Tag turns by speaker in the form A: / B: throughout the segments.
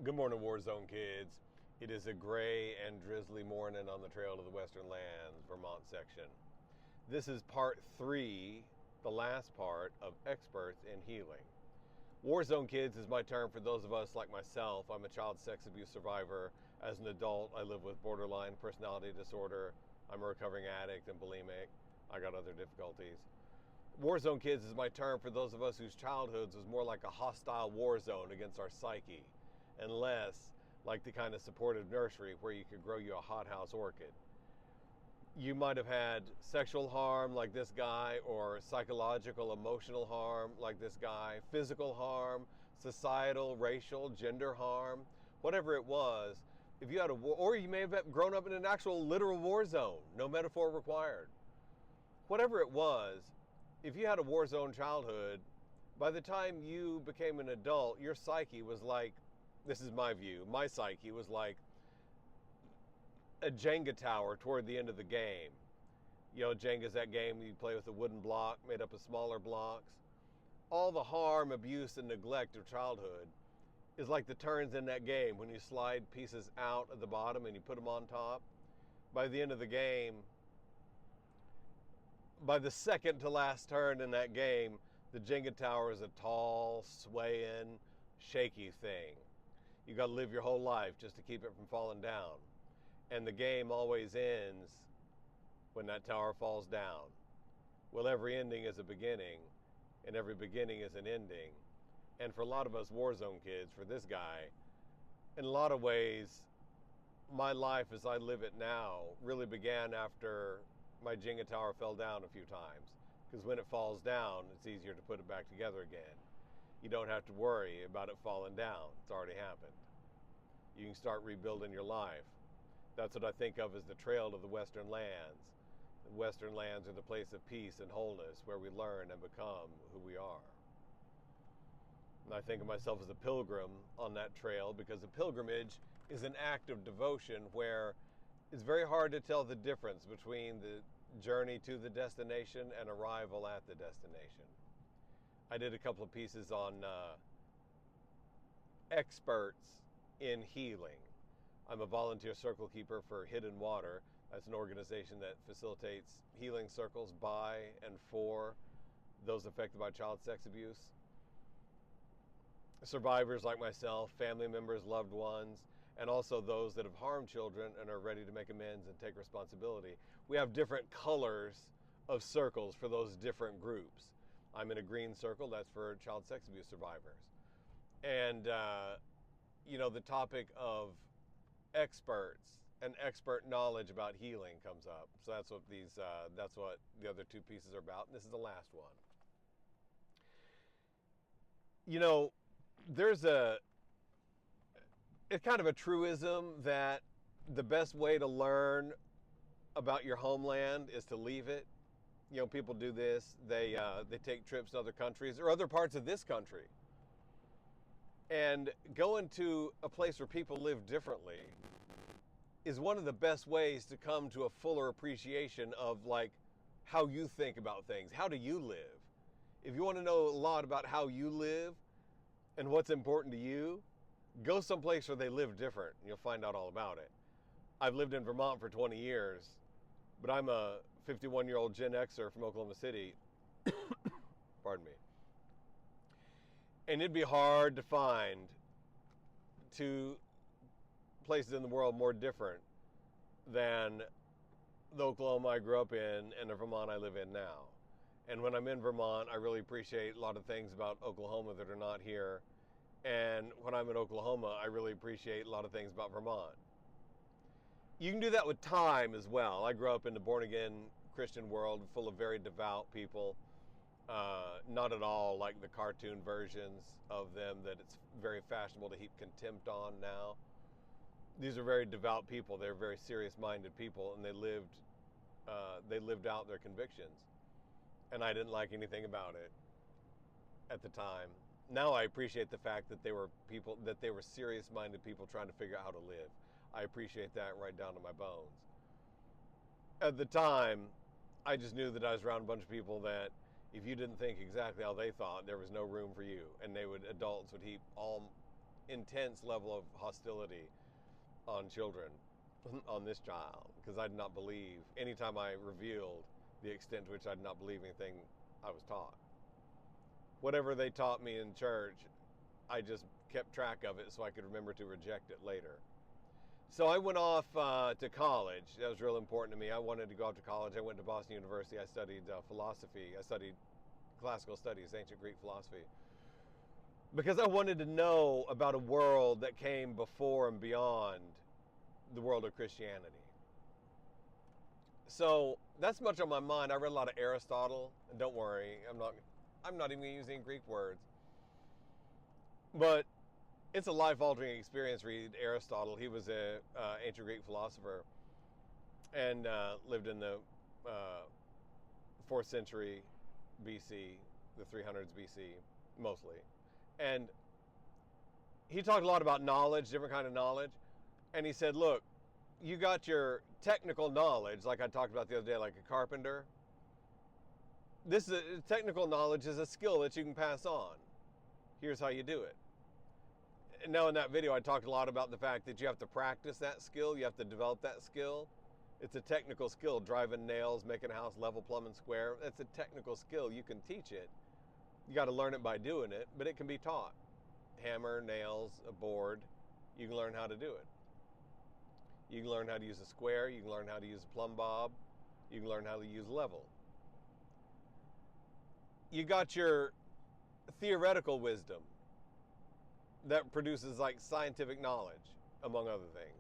A: Good morning, Warzone kids. It is a gray and drizzly morning on the trail to the Western Lands, Vermont section. This is part 3, the last part of Experts in Healing. Warzone kids is my term for those of us like myself. I'm a child sex abuse survivor. As an adult, I live with borderline personality disorder. I'm a recovering addict and bulimic. I got other difficulties. Warzone kids is my term for those of us whose childhoods was more like a hostile war zone against our psyche, and less like the kind of supportive nursery where you could grow you a hothouse orchid. You might have had sexual harm like this guy, or psychological, emotional harm like this guy, physical harm, societal, racial, gender harm, whatever it was. If you had a war, or you may have grown up in an actual literal war zone, no metaphor required. Whatever it was, if you had a war zone childhood, by the time you became an adult, your psyche was like, this is my view, my psyche was like a Jenga tower toward the end of the game. You know, Jenga's that game you play with a wooden block made up of smaller blocks. All the harm, abuse, and neglect of childhood is like the turns in that game when you slide pieces out at the bottom and you put them on top. By the end of the game, by the second to last turn in that game, the Jenga tower is a tall, swaying, shaky thing. You got to live your whole life just to keep it from falling down. And the game always ends when that tower falls down. Well, every ending is a beginning, and every beginning is an ending. And for a lot of us Warzone kids, for this guy, in a lot of ways, my life as I live it now really began after my Jenga tower fell down a few times. Because when it falls down, it's easier to put it back together again. You don't have to worry about it falling down. It's already happened. You can start rebuilding your life. That's what I think of as the trail to the Western Lands. The Western Lands are the place of peace and wholeness where we learn and become who we are. And I think of myself as a pilgrim on that trail, because a pilgrimage is an act of devotion where it's very hard to tell the difference between the journey to the destination and arrival at the destination. I did a couple of pieces on experts in healing. I'm a volunteer circle keeper for Hidden Water. That's an organization that facilitates healing circles by and for those affected by child sex abuse. Survivors like myself, family members, loved ones, and also those that have harmed children and are ready to make amends and take responsibility. We have different colors of circles for those different groups. I'm in a green circle, that's for child sex abuse survivors. And, the topic of experts and expert knowledge about healing comes up. So that's what that's what the other two pieces are about. And this is the last one. There's it's kind of a truism that the best way to learn about your homeland is to leave it. People do this. They take trips to other countries or other parts of this country. And going to a place where people live differently is one of the best ways to come to a fuller appreciation of how you think about things. How do you live? If you want to know a lot about how you live and what's important to you, go someplace where they live different and you'll find out all about it. I've lived in Vermont for 20 years, but I'm a 51-year-old Gen Xer from Oklahoma City. Pardon me. And it'd be hard to find two places in the world more different than the Oklahoma I grew up in and the Vermont I live in now. And when I'm in Vermont, I really appreciate a lot of things about Oklahoma that are not here. And when I'm in Oklahoma, I really appreciate a lot of things about Vermont. You can do that with time as well. I grew up in the born-again Christian world full of very devout people. Not at all like the cartoon versions of them that it's very fashionable to heap contempt on now. These are very devout people. They're very serious-minded people, and they lived out their convictions. And I didn't like anything about it at the time. Now I appreciate the fact that they were serious-minded people trying to figure out how to live. I appreciate that right down to my bones. At the time, I just knew that I was around a bunch of people that if you didn't think exactly how they thought, there was no room for you. And adults would heap all intense level of hostility on children, on this child, because I did not believe, anytime I revealed the extent to which I did not believe anything I was taught. Whatever they taught me in church, I just kept track of it so I could remember to reject it later. So I went off to college. That was real important to me. I wanted to go off to college. I went to Boston University. I studied philosophy. I studied classical studies, ancient Greek philosophy, because I wanted to know about a world that came before and beyond the world of Christianity. So that's much on my mind. I read a lot of Aristotle, and don't worry, I'm not even using Greek words. But it's a life-altering experience. Read Aristotle. He was an ancient Greek philosopher and lived in the 4th century BC, the 300s BC, mostly. And he talked a lot about knowledge, different kind of knowledge. And he said, look, you got your technical knowledge, like I talked about the other day, like a carpenter. This is technical knowledge is a skill that you can pass on. Here's how you do it. And now in that video, I talked a lot about the fact that you have to practice that skill. You have to develop that skill. It's a technical skill, driving nails, making a house level, plumb, and square. That's a technical skill. You can teach it. You got to learn it by doing it, but it can be taught. Hammer, nails, a board, you can learn how to do it. You can learn how to use a square. You can learn how to use a plumb bob. You can learn how to use level. You got your theoretical wisdom that produces like scientific knowledge, among other things.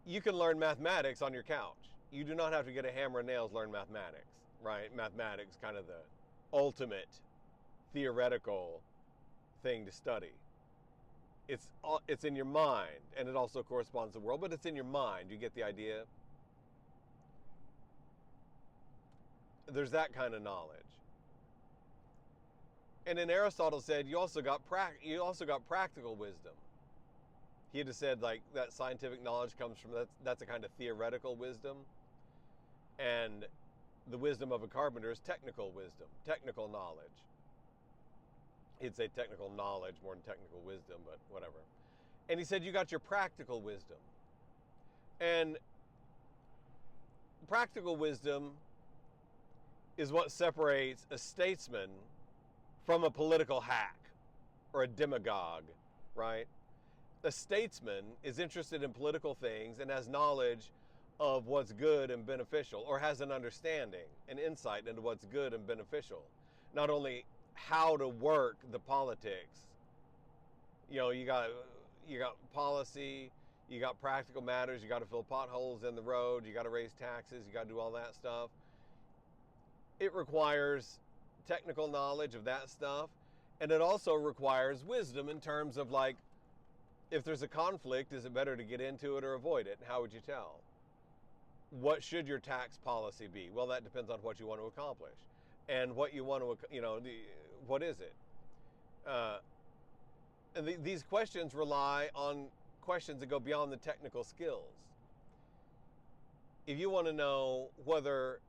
A: You can learn mathematics on your couch. You do not have to get a hammer and nails to learn mathematics, right? Mathematics, kind of the ultimate theoretical thing to study. It's in your mind, and it also corresponds to the world, but it's in your mind. You get the idea? There's that kind of knowledge. And then Aristotle said you also got practical wisdom. He had said like that scientific knowledge comes from that's a kind of theoretical wisdom, and the wisdom of a carpenter is technical wisdom, technical knowledge. He'd say technical knowledge more than technical wisdom, but whatever. And he said you got your practical wisdom. And practical wisdom is what separates a statesman from a political hack or a demagogue, right? A statesman is interested in political things and has knowledge of what's good and beneficial, or has an understanding, an insight into what's good and beneficial. Not only how to work the politics. You know, you got policy, you got practical matters, you got to fill potholes in the road, you got to raise taxes, you got to do all that stuff. It requires technical knowledge of that stuff, and it also requires wisdom in terms of like, if there's a conflict, is it better to get into it or avoid it? How would you tell? What should your tax policy be? Well, that depends on what you want to accomplish. And what you want to, what is it? And these questions rely on questions that go beyond the technical skills. If you want to know whether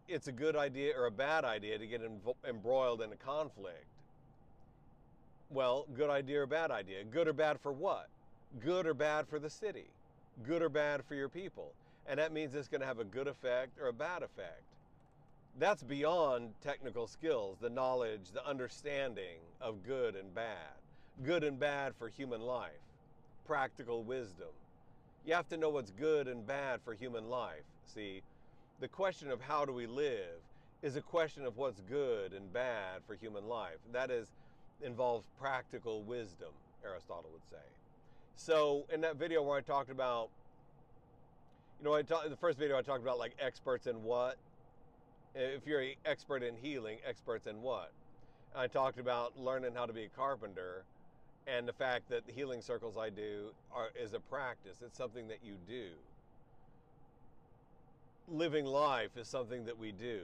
A: it's a good idea or a bad idea to get embroiled in a conflict, well, good idea or bad idea? Good or bad for what? Good or bad for the city? Good or bad for your people? And that means it's going to have a good effect or a bad effect. That's beyond technical skills, the knowledge, the understanding of good and bad for human life, practical wisdom. You have to know what's good and bad for human life. See, the question of how do we live is a question of what's good and bad for human life. That involves practical wisdom, Aristotle would say. So in that video where I talked about, the first video I talked about like experts in what? If you're an expert in healing, experts in what? I talked about learning how to be a carpenter, and the fact that the healing circles I do is a practice. It's something that you do. Living life is something that we do,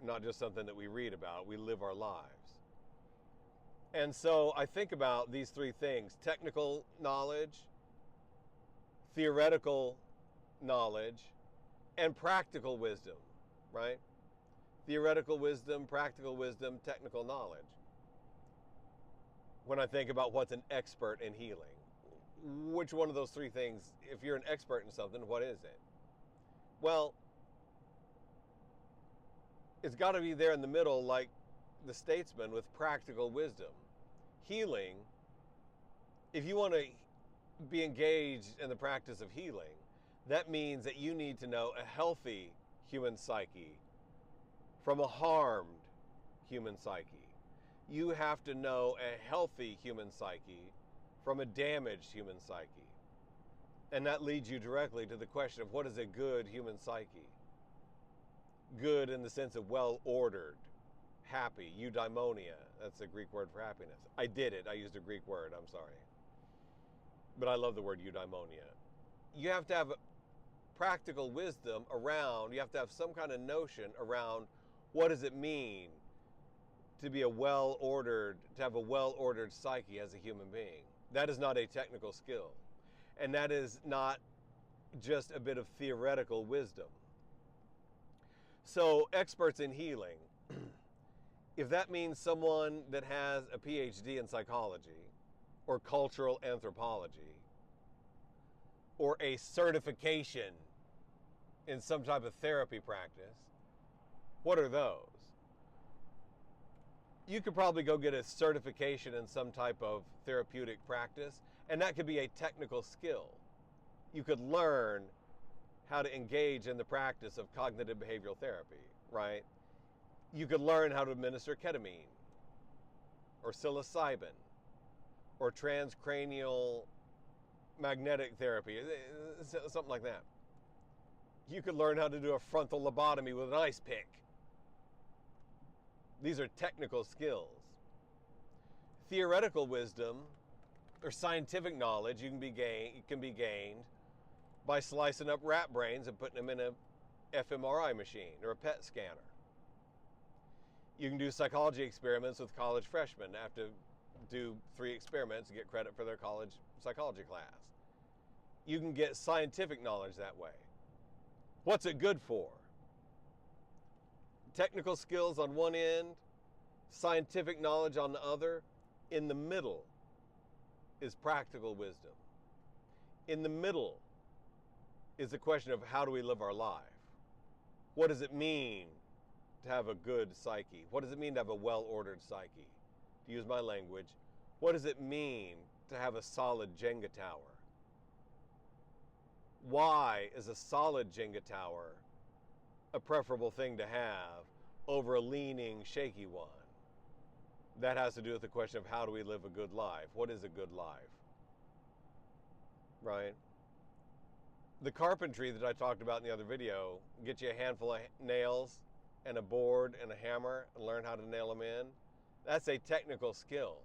A: not just something that we read about. We live our lives. And so I think about these three things: technical knowledge, theoretical knowledge, and practical wisdom, right? Theoretical wisdom, practical wisdom, technical knowledge. when I think about what's an expert in healing. Which one of those three things, if you're an expert in something, what is it? Well, it's got to be there in the middle, like the statesman with practical wisdom. Healing, if you want to be engaged in the practice of healing, that means that you need to know a healthy human psyche from a harmed human psyche. You have to know a healthy human psyche from a damaged human psyche. And that leads you directly to the question of what is a good human psyche? Good in the sense of well-ordered, happy, eudaimonia. That's a Greek word for happiness. I did it. I used a Greek word. I'm sorry. But I love the word eudaimonia. You have to have practical wisdom around, you have to have some kind of notion around what does it mean to be to have a well-ordered psyche as a human being. That is not a technical skill. And that is not just a bit of theoretical wisdom. So experts in healing, if that means someone that has a PhD in psychology or cultural anthropology or a certification in some type of therapy practice, what are those? You could probably go get a certification in some type of therapeutic practice, and that could be a technical skill. You could learn how to engage in the practice of cognitive behavioral therapy, right? You could learn how to administer ketamine or psilocybin or transcranial magnetic therapy, something like that. You could learn how to do a frontal lobotomy with an ice pick. These are technical skills. Theoretical wisdom or scientific knowledge can be gained by slicing up rat brains and putting them in a fMRI machine or a PET scanner. You can do psychology experiments with college freshmen. Have to do 3 experiments to get credit for their college psychology class. You can get scientific knowledge that way. What's it good for? Technical skills on one end, scientific knowledge on the other. In the middle is practical wisdom. In the middle is the question of how do we live our life? What does it mean to have a good psyche? What does it mean to have a well-ordered psyche? To use my language, what does it mean to have a solid Jenga tower? Why is a solid Jenga tower a preferable thing to have over a leaning, shaky one? That has to do with the question of how do we live a good life? What is a good life? Right? The carpentry that I talked about in the other video, get you a handful of nails and a board and a hammer and learn how to nail them in. That's a technical skill.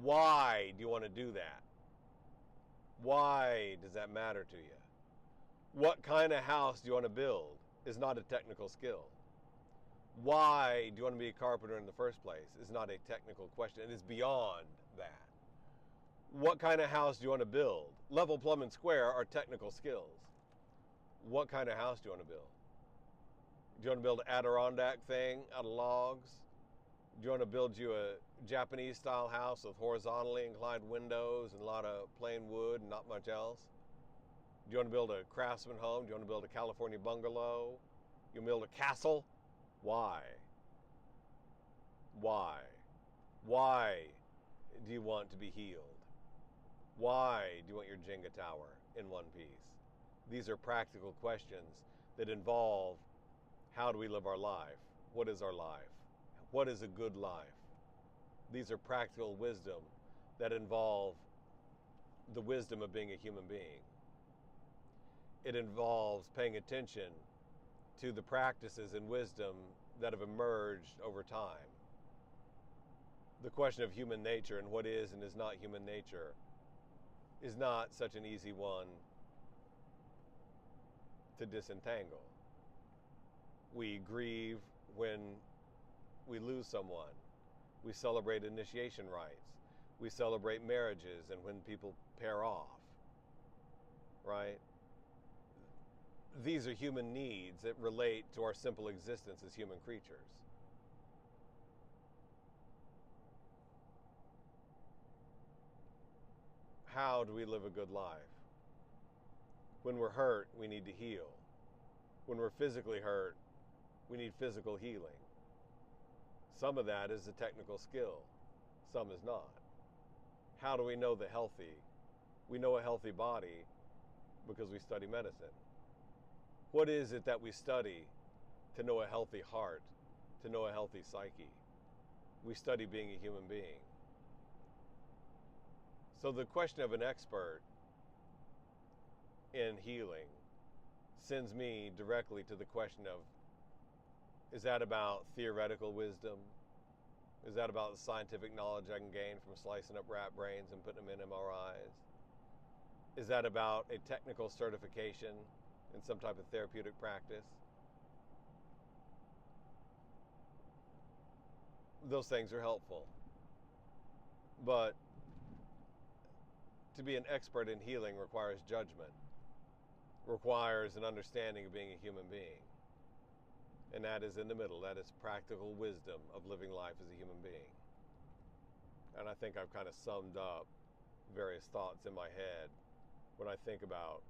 A: Why do you want to do that? Why does that matter to you? What kind of house do you want to build is not a technical skill. Why do you want to be a carpenter in the first place is not a technical question. It is beyond that. What kind of house do you want to build? Level, plumb, and square are technical skills. What kind of house do you want to build? Do you want to build an Adirondack thing out of logs? Do you want to build you a Japanese-style house with horizontally inclined windows and a lot of plain wood and not much else? Do you want to build a craftsman home? Do you want to build a California bungalow? You want to build a castle? Why? Why? Why do you want to be healed? Why do you want your Jenga tower in one piece? These are practical questions that involve how do we live our life? What is our life? What is a good life? These are practical wisdom that involve the wisdom of being a human being. It involves paying attention to the practices and wisdom that have emerged over time. The question of human nature and what is and is not human nature is not such an easy one to disentangle. We grieve when we lose someone. We celebrate initiation rites. We celebrate marriages and when people pair off, right? These are human needs that relate to our simple existence as human creatures. how do we live a good life? When we're hurt, we need to heal. When we're physically hurt, we need physical healing. Some of that is a technical skill, some is not. How do we know the healthy? We know a healthy body because we study medicine. What is it that we study to know a healthy heart, to know a healthy psyche? We study being a human being. So the question of an expert in healing sends me directly to the question of, is that about theoretical wisdom? Is that about the scientific knowledge I can gain from slicing up rat brains and putting them in MRIs? Is that about a technical certification in some type of therapeutic practice? Those things are helpful. But to be an expert in healing requires judgment, requires an understanding of being a human being. And that is in the middle. That is practical wisdom of living life as a human being. And I think I've kind of summed up various thoughts in my head when I think about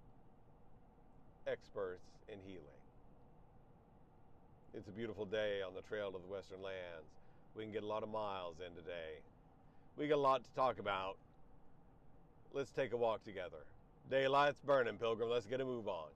A: experts in healing. It's a beautiful day on the trail to the Western Lands. We can get a lot of miles in today. We got a lot to talk about. Let's take a walk together. Daylight's burning, Pilgrim. Let's get a move on.